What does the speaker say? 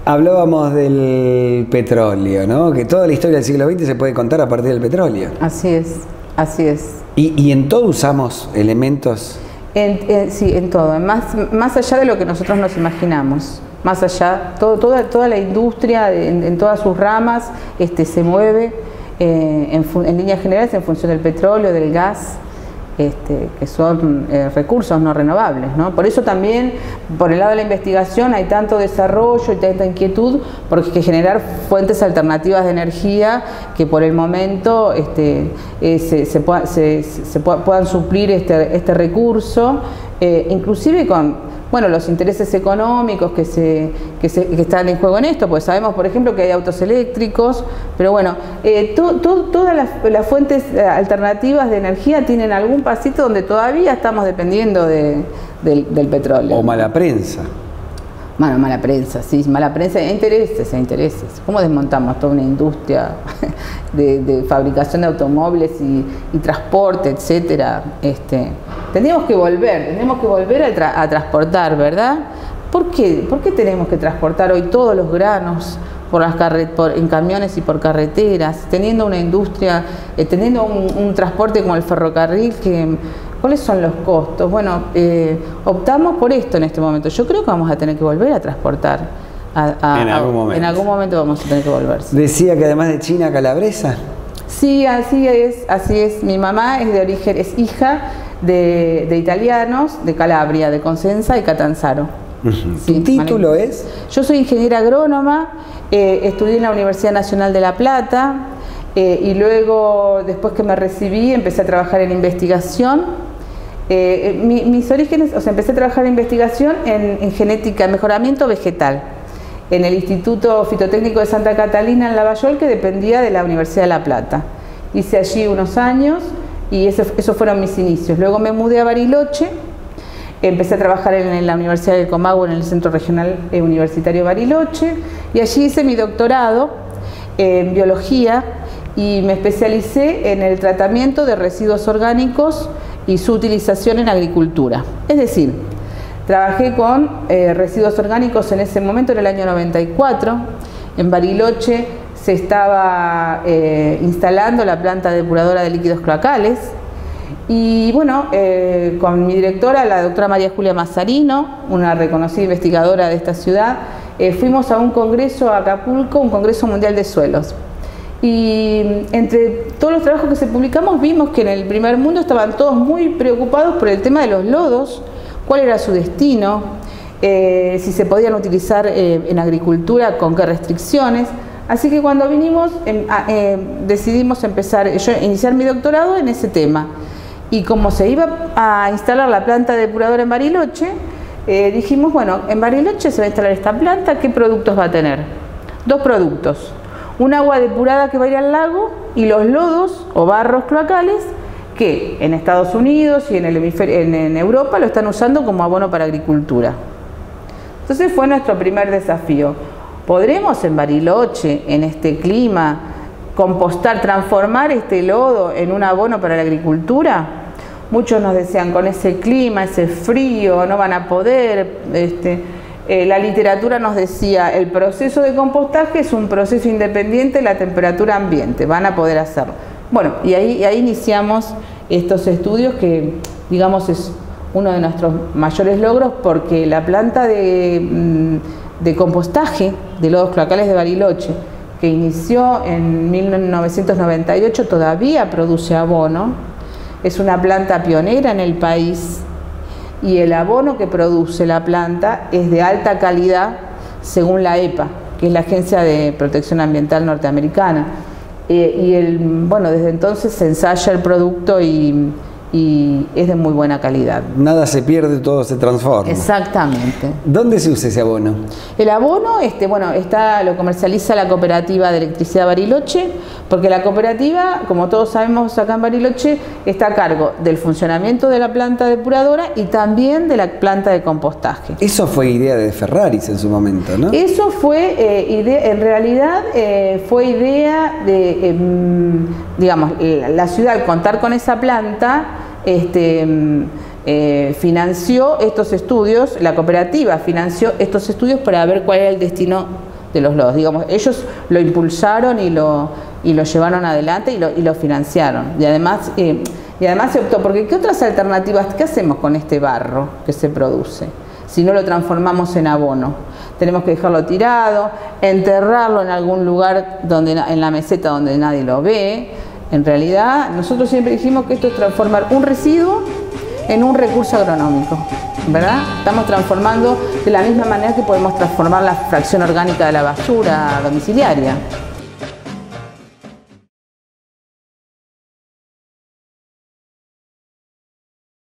Hablábamos del petróleo, ¿no? Que toda la historia del siglo XX se puede contar a partir del petróleo. Así es, así es. ¿Y en todo usamos elementos? Sí, en todo, más allá de lo que nosotros nos imaginamos. Más allá, toda la industria en todas sus ramas se mueve en líneas generales en función del petróleo, del gas, que son recursos no renovables, ¿no? Por eso también, por el lado de la investigación, hay tanto desarrollo y tanta inquietud, porque generar fuentes alternativas de energía que por el momento puedan suplir este recurso, inclusive con los intereses económicos que están en juego en esto, pues sabemos, por ejemplo, que hay autos eléctricos, pero bueno, todas las fuentes alternativas de energía tienen algún pasito donde todavía estamos dependiendo del petróleo. O mala prensa. Bueno, mala prensa, sí, mala prensa, intereses. ¿Cómo desmontamos toda una industria de fabricación de automóviles y transporte, etcétera? Tendríamos que volver a transportar, ¿verdad? ¿Por qué tenemos que transportar hoy todos los granos en camiones y por carreteras, teniendo una industria, teniendo un transporte como el ferrocarril ¿cuáles son los costos? Bueno, optamos por esto en este momento. Yo creo que vamos a tener que volver a transportar. En algún momento. En algún momento vamos a tener que volver. Decía que además de China, calabresa. Sí, así es. Mi mamá es hija de italianos de Calabria, de Cosenza y Catanzaro. Sí, ¿tu título es? Yo soy ingeniera agrónoma, estudié en la Universidad Nacional de La Plata y luego, después que me recibí, empecé a trabajar en investigación. Mis orígenes, empecé a trabajar en investigación en genética, mejoramiento vegetal, en el Instituto Fitotécnico de Santa Catalina en Lavallol, que dependía de la Universidad de La Plata. Hice allí unos años y esos fueron mis inicios. Luego me mudé a Bariloche, empecé a trabajar en la Universidad del Comahue, en el Centro Regional Universitario Bariloche, y allí hice mi doctorado en biología y me especialicé en el tratamiento de residuos orgánicos y su utilización en agricultura. Es decir, trabajé con residuos orgánicos en ese momento, en el año 94. En Bariloche se estaba instalando la planta depuradora de líquidos cloacales. Y bueno, con mi directora, la doctora María Julia Mazzarino, una reconocida investigadora de esta ciudad, fuimos a un congreso a Acapulco, un congreso mundial de suelos. Y entre todos los trabajos que se publicamos vimos que en el primer mundo estaban todos muy preocupados por el tema de los lodos, cuál era su destino, si se podían utilizar en agricultura, con qué restricciones. Así que cuando vinimos decidimos iniciar mi doctorado en ese tema. Y como se iba a instalar la planta depuradora en Bariloche, dijimos, bueno, en Bariloche se va a instalar esta planta, ¿qué productos va a tener? Dos productos. Un agua depurada que va a ir al lago y los lodos o barros cloacales que en Estados Unidos y en Europa lo están usando como abono para agricultura. Entonces fue nuestro primer desafío. ¿Podremos en Bariloche, en este clima, compostar, transformar este lodo en un abono para la agricultura? Muchos nos decían, con ese clima, ese frío, no van a poder. La literatura nos decía, el proceso de compostaje es un proceso independiente de la temperatura ambiente, van a poder hacerlo. Bueno, y ahí iniciamos estos estudios que, digamos, es uno de nuestros mayores logros, porque la planta de compostaje de lodos cloacales de Bariloche, que inició en 1998, todavía produce abono. Es una planta pionera en el país y el abono que produce la planta es de alta calidad según la EPA, que es la Agencia de Protección Ambiental norteamericana. Bueno, desde entonces se ensaya el producto y es de muy buena calidad. Nada se pierde, todo se transforma. Exactamente. ¿Dónde se usa ese abono? El abono, bueno, lo comercializa la Cooperativa de Electricidad Bariloche, porque la cooperativa, como todos sabemos acá en Bariloche, está a cargo del funcionamiento de la planta depuradora y también de la planta de compostaje. Eso fue idea de Ferraris en su momento, ¿no? Eso fue en realidad fue idea de, digamos, la ciudad, al contar con esa planta, financió estos estudios, la cooperativa financió estos estudios para ver cuál era el destino de los lodos. Digamos, ellos lo impulsaron y lo llevaron adelante y lo financiaron. Y además se optó, porque ¿qué otras alternativas? ¿Qué hacemos con este barro que se produce si no lo transformamos en abono? Tenemos que dejarlo tirado, enterrarlo en algún lugar en la meseta donde nadie lo ve. En realidad, nosotros siempre dijimos que esto es transformar un residuo en un recurso agronómico, ¿verdad? Estamos transformando de la misma manera que podemos transformar la fracción orgánica de la basura domiciliaria.